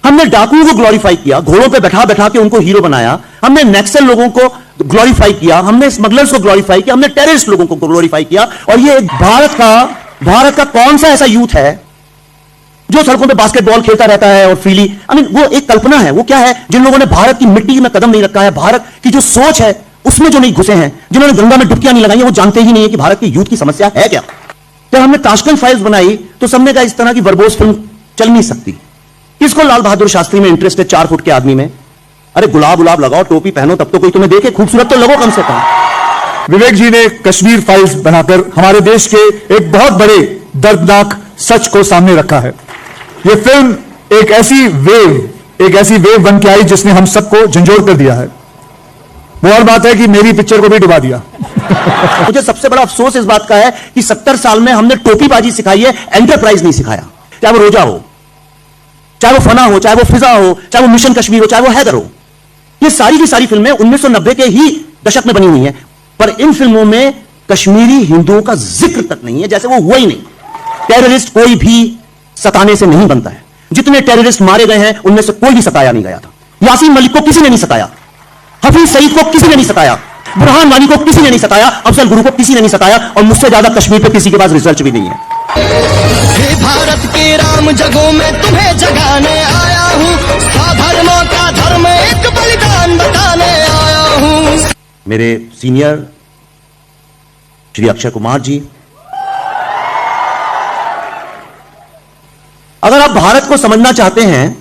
हमने डाकुओं को ग्लोरीफाई किया, घोड़ों पे बैठा बैठा के उनको हीरो बनाया। हमने नक्सल लोगों को ग्लोरीफाई किया, हमने स्मगलर्स को ग्लोरीफाई किया, हमने टेररिस्ट लोगों को ग्लोरीफाई किया। और ये भारत का कौन सा ऐसा यूथ है जो सड़कों पे बास्केटबॉल खेलता रहता है और फ्रीली? वो एक कल्पना है। वो क्या है? जिन लोगों ने भारत की मिट्टी में कदम नहीं रखा है, भारत की जो सोच है उसमें जो नहीं घुसे हैं, जिन्होंने गंगा में डुबकियां नहीं लगाई है, वो जानते ही नहीं है कि भारत की यूथ की समस्या है क्या। जब हमने ताशकंद फाइल्स बनाई तो सबने कहा इस तरह की वर्बोस फिल्म चल नहीं सकती। किसको लाल बहादुर शास्त्री में इंटरेस्ट है 4 फुट के आदमी में? अरे गुलाब लगाओ, टोपी पहनो, तब तो कोई तुम्हें देखे, खूबसूरत तो लगो कम से कम। विवेक जी ने कश्मीर फाइल्स बनाकर हमारे देश के एक बहुत बड़े दर्दनाक सच को सामने रखा है। यह फिल्म एक ऐसी वेव बन के आई जिसने हम सबको झंझोर कर दिया है। वो और बात है कि मेरी पिक्चर को भी डुबा दिया। मुझे सबसे बड़ा अफसोस इस बात का है कि 70 साल में हमने टोपीबाजी सिखाई है, एंटरप्राइज नहीं सिखाया। चाहे वो रोजा हो, चाहे वो फना हो, चाहे वो फिजा हो, चाहे वो मिशन कश्मीर हो, चाहे वो हैदर हो। ये सारी की सारी फिल्में 1990 के ही दशक में बनी हुई हैं, पर इन फिल्मों में कश्मीरी हिंदुओं का जिक्र तक नहीं है, जैसे वो हुआ ही नहीं। टेररिस्ट कोई भी सताने से नहीं बनता है। जितने टेररिस्ट मारे गए हैं उनमें से कोई भी सताया नहीं गया था। यासीन मलिक को किसी ने नहीं सताया, हफीज सईद को किसी ने नहीं सताया, बुरहान वानी को किसी ने नहीं सताया, अफजल गुरु को किसी ने नहीं सताया, और मुझसे ज्यादा कश्मीर पे किसी के पास रिसर्च भी नहीं है। हे भारत के राम जगों में तुम्हें जगाने आया हूं, धर्मों का धर्म एक बलिदान बताने आया हूं। मेरे सीनियर श्री अक्षय कुमार जी, अगर आप भारत को समझना चाहते हैं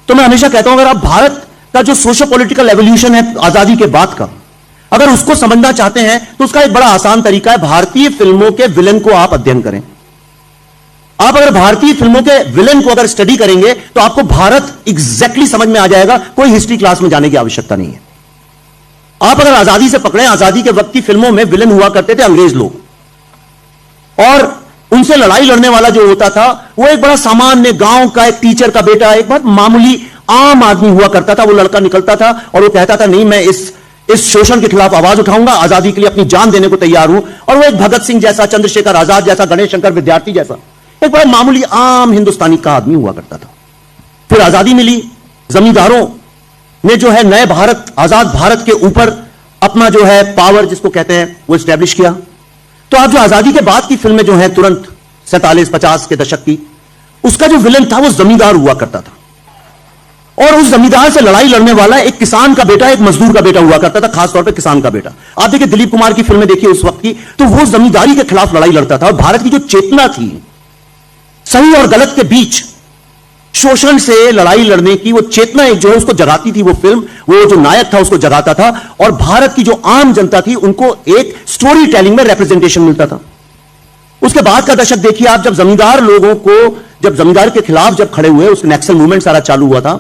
तो मैं हमेशा कहता हूं, अगर आप भारत का जो सोशो पॉलिटिकल एवोल्यूशन है आजादी के बाद का, अगर उसको समझना चाहते हैं तो उसका एक बड़ा आसान तरीका है, भारतीय फिल्मों के विलेन को आप अध्ययन करें। आप अगर भारतीय फिल्मों के विलेन को अगर स्टडी करेंगे तो आपको भारत एग्जैक्टली समझ में आ जाएगा। कोई हिस्ट्री क्लास में जाने की आवश्यकता नहीं है। आप अगर आजादी से पकड़ें, आजादी के वक्त की फिल्मों में विलेन हुआ करते थे अंग्रेज लोग, और उनसे लड़ाई लड़ने वाला जो होता था वो एक बड़ा सामान्य गांव का एक टीचर का बेटा, एक बहुत मामूली आम आदमी हुआ करता था। वो लड़का निकलता था और वो कहता था, नहीं मैं इस शोषण के खिलाफ आवाज उठाऊंगा, आजादी के लिए अपनी जान देने को तैयार हूं। और वो एक भगत सिंह जैसा, चंद्रशेखर आजाद जैसा, गणेश शंकर विद्यार्थी जैसा एक बड़ा मामूली आम हिंदुस्तानी का आदमी हुआ करता था। फिर आजादी मिली, जमींदारों ने जो है नए भारत, आजाद भारत के ऊपर अपना जो है पावर जिसको कहते हैं वो स्टैब्लिश किया। तो आप जो आजादी के बाद की फिल्में जो हैं तुरंत 47-50 के दशक की, उसका जो विलन था वो जमींदार हुआ करता था, और उस जमींदार से लड़ाई लड़ने वाला एक किसान का बेटा, एक मजदूर का बेटा हुआ करता था, खासतौर पे किसान का बेटा। आप देखिए दिलीप कुमार की फिल्में देखिए उस वक्त की, तो वो जमींदारी के खिलाफ लड़ाई लड़ता था। और भारत की जो चेतना थी सही और गलत के बीच शोषण से लड़ाई लड़ने की, वो चेतना एक जो है उसको जगाती थी वो फिल्म। वो जो नायक था उसको जगाता था, और भारत की जो आम जनता थी उनको एक स्टोरी टेलिंग में रिप्रेजेंटेशन मिलता था। उसके बाद का दशक देखिए आप, जब जमींदार लोगों को, जब जमींदार के खिलाफ जब खड़े हुए, उसके नक्सल मूवमेंट सारा चालू हुआ था,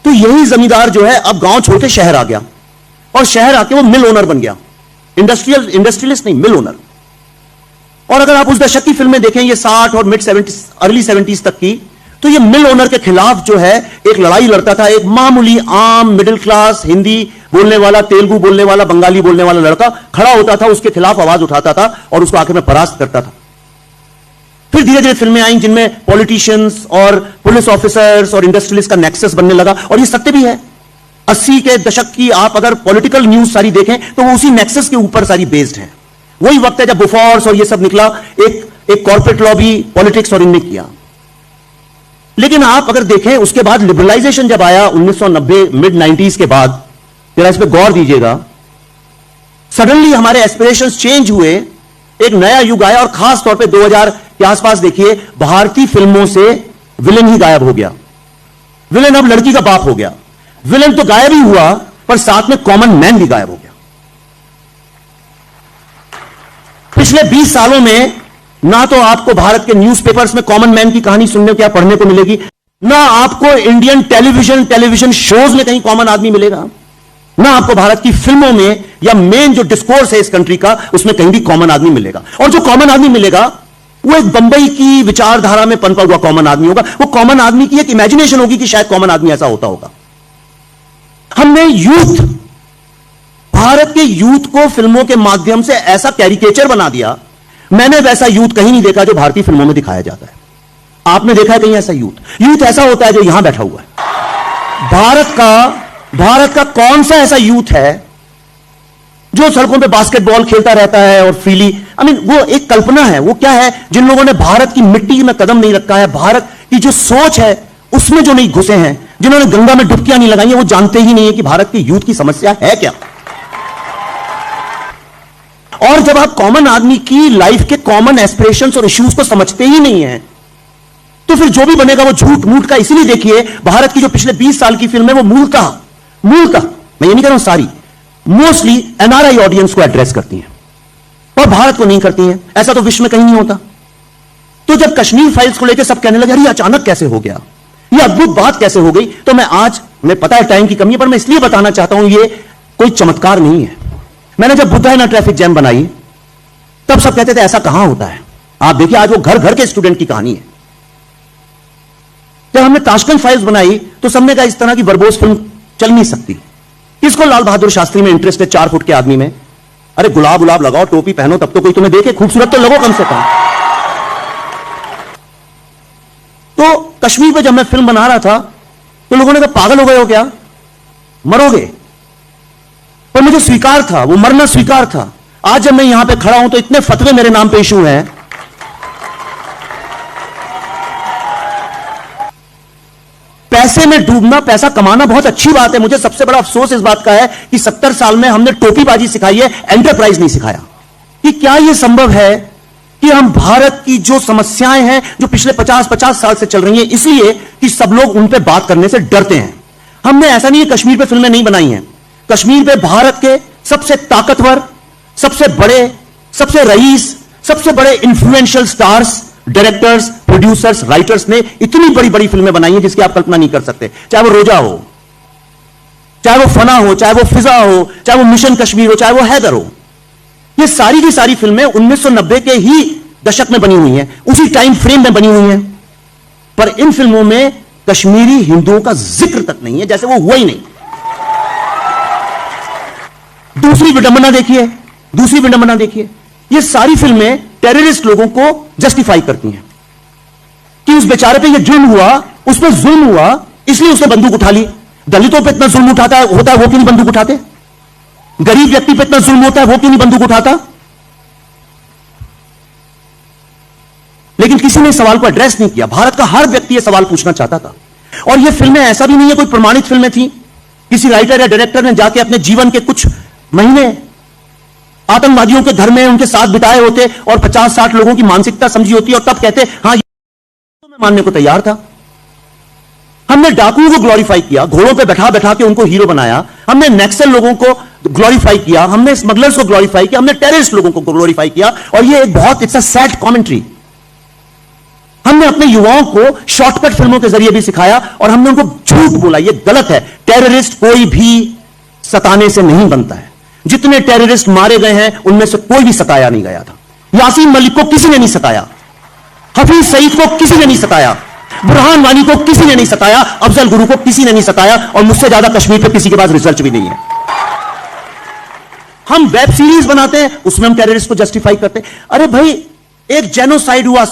तो यही जमींदार जो है अब गांव छोड़ के शहर आ गया, और शहर आके वो मिल ओनर बन गया। इंडस्ट्रियलिस्ट नहीं, मिल ओनर। और अगर आप उस दशक की फिल्में देखें, ये 60 और मिड 70s, अर्ली 70s तक की, तो ये मिल ओनर के खिलाफ जो है एक लड़ाई लड़ता था एक मामूली आम मिडिल क्लास हिंदी बोलने वाला, तेलुगु बोलने वाला, बंगाली बोलने वाला लड़का खड़ा होता था, उसके खिलाफ आवाज उठाता था और उसको आखिर में परास्त करता था। फिर धीरे धीरे फिल्में आई जिनमें पॉलिटिशियंस और पुलिस ऑफिसर्स और इंडस्ट्रियलिस्ट का नेक्सस बनने लगा, और ये सत्य भी है। 80 के दशक की आप अगर पॉलिटिकल न्यूज सारी देखें तो वो उसी नेक्सस के ऊपर सारी बेस्ड है। वही वक्त है जब बोफोर्स और ये सब निकला, एक कॉर्पोरेट लॉबी, पॉलिटिक्स और इनने किया। लेकिन आप अगर देखें उसके बाद लिबरलाइजेशन जब आया 1990 मिड 90s के बाद, जरा इस पर गौर दीजिएगा, सडनली हमारे एस्पिरेशंस चेंज हुए, एक नया युग आया, और खास तौर पे 2000 के आसपास देखिए भारतीय फिल्मों से विलेन ही गायब हो गया। विलेन अब लड़की का बाप हो गया। विलेन तो गायब ही हुआ, पर साथ में कॉमन मैन भी गायब हो गया। पिछले 20 सालों में ना तो आपको भारत के न्यूज़पेपर्स में कॉमन मैन की कहानी सुनने को या पढ़ने को मिलेगी, ना आपको इंडियन टेलीविजन शोज में कहीं कॉमन आदमी मिलेगा, ना आपको भारत की फिल्मों में या मेन जो डिस्कोर्स है इस कंट्री का उसमें कहीं भी कॉमन आदमी मिलेगा। और जो कॉमन आदमी मिलेगा वो एक बंबई की विचारधारा में पनपा हुआ कॉमन आदमी होगा। वो कॉमन आदमी की एक इमेजिनेशन होगी कि शायद कॉमन आदमी ऐसा होता होगा। हमने यूथ, भारत के यूथ को फिल्मों के माध्यम से ऐसा कैरिकेचर बना दिया, मैंने वैसा यूथ कहीं नहीं देखा जो भारतीय फिल्मों में दिखाया जाता है। आपने देखा है कहीं ऐसा यूथ ऐसा होता है जो यहां बैठा हुआ है? भारत का कौन सा ऐसा यूथ है जो सड़कों पे बास्केटबॉल खेलता रहता है और फ्रीली, वो एक कल्पना है। वो क्या है? जिन लोगों ने भारत की मिट्टी में कदम नहीं रखा है, भारत की जो सोच है उसमें जो नहीं घुसे हैं, जिन्होंने गंगा में डुबकियां नहीं लगाई हैं, वो जानते ही नहीं है कि भारत के यूथ की समस्या है क्या। और जब आप कॉमन आदमी की लाइफ के कॉमन एस्पिरेशंस और इश्यूज को समझते ही नहीं है, तो फिर जो भी बनेगा वो झूठ मूठ का। इसीलिए देखिए भारत की जो पिछले 20 साल की फिल्म है वो मूलतः मैं ये नहीं कह रहा हूं सारी, मोस्टली एनआरआई ऑडियंस को एड्रेस करती हैं और भारत को नहीं करती हैं। ऐसा तो विश्व में कहीं नहीं होता। तो जब कश्मीर फाइल्स को लेकर सब कहने लगे अरे अचानक कैसे हो गया, ये अद्भुत बात कैसे हो गई, तो मैं आज, मुझे पता है टाइम की कमी है, पर मैं इसलिए बताना चाहता हूं ये कोई चमत्कार नहीं है। मैंने जब बुद्धा ना ट्रैफिक जैम बनाई तब सब कहते थे ऐसा कहां होता है। आप देखिए आज वो घर घर के स्टूडेंट की कहानी है। जब हमने ताशकंद फाइल्स बनाई तो सबने कहा इस तरह की वर्बोस फिल्म चल नहीं सकती। किसको लाल बहादुर शास्त्री में इंटरेस्ट है 4 फुट के आदमी में? अरे गुलाब लगाओ, टोपी पहनो, तब तो कोई तुम्हें देखे, खूबसूरत तो लगो कम से कम। तो कश्मीर पे जब मैं फिल्म बना रहा था तो लोगों ने कहा पागल हो गए हो क्या, मरोगे। पर मुझे स्वीकार था, वो मरना स्वीकार था। आज जब मैं यहां पे खड़ा हूं तो इतने फतवे मेरे नाम पे इशू हैं। पैसे में डूबना, पैसा कमाना बहुत अच्छी बात है। मुझे सबसे बड़ा अफसोस इस बात का है कि 70 साल में हमने टोपीबाजी सिखाई है, एंटरप्राइज नहीं सिखाया। कि क्या यह संभव है कि हम भारत की जो समस्याएं हैं जो पिछले 50 साल से चल रही हैं, इसलिए कि सब लोग उन पे बात करने से डरते हैं। हमने ऐसा नहीं है कश्मीर पे फिल्में नहीं बनाई हैं। कश्मीर पे भारत के सबसे ताकतवर, सबसे बड़े, सबसे रईस, सबसे बड़े influential stars, directors, producers, writers ने इतनी बड़ी बड़ी फिल्में बनाई हैं जिसकी आप कल्पना नहीं कर सकते। चाहे वो रोजा हो, चाहे वो फना हो, चाहे वो फिजा हो, चाहे वो मिशन कश्मीर हो, चाहे वो हैदर हो। ये सारी की सारी फिल्में 1990 के ही दशक में बनी हुई हैं, उसी टाइम फ्रेम में बनी हुई हैं। पर इन फिल्मों में कश्मीरी हिंदुओं का जिक्र तक नहीं है, जैसे वो हुआ ही नहीं। दूसरी विडंबना देखिए, ये सारी फिल्में टेररिस्ट लोगों को जस्टिफाई करती हैं कि उस बेचारे पे ये जुल्म हुआ, उस पर जुल्म हुआ, इसलिए उसने बंदूक उठा ली। दलितों पे इतना जुल्म होता है वो क्यों नहीं बंदूक उठाते? गरीब व्यक्ति पे इतना जुल्म होता है वो क्यों नहीं बंदूक उठाता? लेकिन किसी ने सवाल को एड्रेस नहीं किया। भारत का हर व्यक्ति यह सवाल पूछना चाहता था। और ये फिल्में ऐसा भी नहीं है कोई प्रमाणित फिल्में थी। किसी राइटर या डायरेक्टर ने जाके अपने जीवन के कुछ महीने आतंकवादियों के घर में उनके साथ बिताए होते और 50-60 लोगों की मानसिकता समझी होती और तब कहते हाँ तो मैं मानने को तैयार था। हमने डाकुओं को ग्लोरीफाई किया, घोड़ों पे बैठा बैठा के उनको हीरो बनाया। हमने नक्सल लोगों को ग्लोरीफाई किया, हमने स्मगलर्स को ग्लोरीफाई किया, हमने टेररिस्ट लोगों को ग्लोरीफाई किया। और ये एक बहुत इट्स अ सैड कमेंट्री। हमने अपने युवाओं को शॉर्टकट फिल्मों के जरिए भी सिखाया और हमने उनको झूठ बोला, ये गलत है। टेररिस्ट कोई भी सताने से नहीं बनता है। जितने टेररिस्ट मारे गए हैं उनमें से कोई भी सताया नहीं गया था। यासीन मलिक को किसी ने नहीं सताया, हफीज सईद को किसी ने नहीं सताया, बुरहान वानी को किसी ने नहीं सताया, अफजल गुरु को किसी ने नहीं सताया, और मुझसे ज्यादा कश्मीर पे किसी के पास रिसर्च भी नहीं है। हम वेब सीरीज बनाते हैं, उसमें हम टेररिस्ट को जस्टिफाई करते हैं। अरे भाई, एक जेनोसाइड हुआ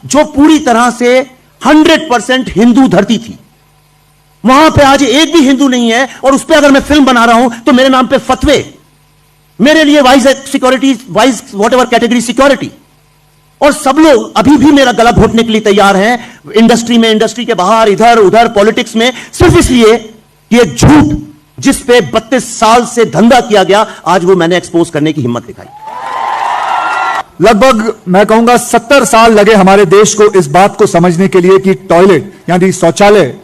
जो पूरी तरह से 100% हिंदू धरती थी, वहां पे आज एक भी हिंदू नहीं है, और उस पर अगर मैं फिल्म बना रहा हूं तो मेरे नाम पे फतवे, मेरे लिए wise security, wise what category security, और सब लोग अभी भी मेरा गला घोटने के लिए तैयार हैं इंडस्ट्री में, इंडस्ट्री के बाहर, इधर उधर, पॉलिटिक्स में, सिर्फ इसलिए कि एक झूठ जिस पे 32 साल से धंधा किया गया, आज वो मैंने एक्सपोज करने की हिम्मत दिखाई। लगभग मैं कहूंगा 70 साल लगे हमारे देश को इस बात को समझने के लिए कि टॉयलेट यानी शौचालय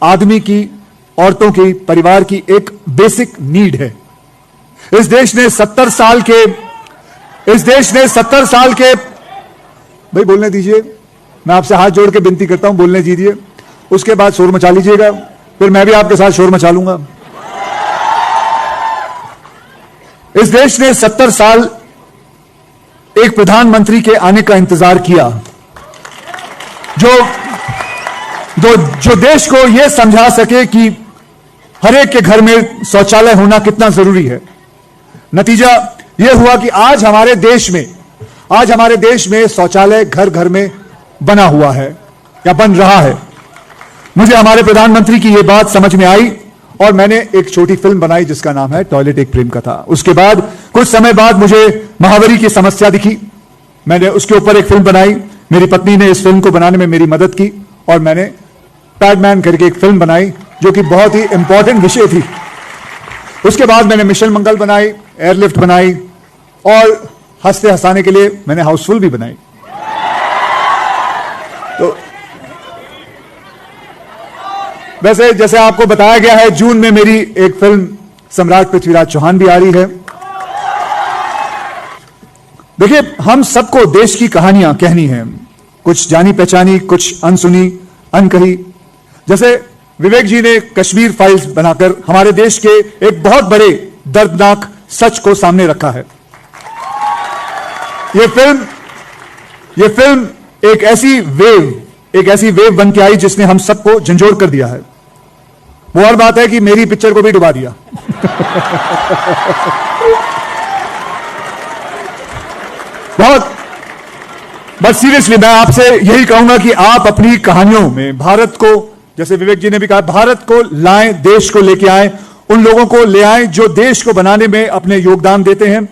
आदमी की, औरतों की, परिवार की एक बेसिक नीड है। इस देश ने 70 साल के भाई बोलने दीजिए, मैं आपसे हाथ जोड़ के विनती करता हूं, बोलने दीजिए, उसके बाद शोर मचा लीजिएगा, फिर मैं भी आपके साथ शोर मचा लूंगा। इस देश ने 70 साल एक प्रधानमंत्री के आने का इंतजार किया जो देश को यह समझा सके कि हर एक के घर में शौचालय होना कितना जरूरी है। नतीजा यह हुआ कि आज हमारे देश में शौचालय घर घर में बना हुआ है। या बन रहा है। मुझे हमारे प्रधानमंत्री की यह बात समझ में आई और मैंने एक छोटी फिल्म बनाई जिसका नाम है टॉयलेट एक प्रेम कथा। उसके बाद कुछ समय बाद मुझे महावरी की समस्या दिखी, मैंने उसके ऊपर एक फिल्म बनाई। मेरी पत्नी ने इस फिल्म को बनाने में मेरी मदद की और मैंने पैडमैन करके एक फिल्म बनाई जो कि बहुत ही इंपॉर्टेंट विषय थी। उसके बाद मैंने मिशन मंगल बनाई, एयरलिफ्ट बनाई और हंसते हंसाने के लिए मैंने हाउसफुल भी बनाई। तो वैसे जैसे आपको बताया गया है, जून में मेरी एक फिल्म सम्राट पृथ्वीराज चौहान भी आ रही है। देखिए, हम सबको देश की कहानियां कहनी है, कुछ जानी पहचानी, कुछ अनसुनी, अनकही। जैसे विवेक जी ने कश्मीर फाइल्स बनाकर हमारे देश के एक बहुत बड़े दर्दनाक सच को सामने रखा है। यह फिल्म एक ऐसी वेव बन के आई जिसने हम सबको झंझोर कर दिया है। वो और बात है कि मेरी पिक्चर को भी डुबा दिया। बट सीरियसली मैं आपसे यही कहूंगा कि आप अपनी कहानियों में भारत को, जैसे विवेक जी ने भी कहा, भारत को लाएं, देश को लेके आएं, उन लोगों को ले आएं जो देश को बनाने में अपने योगदान देते हैं।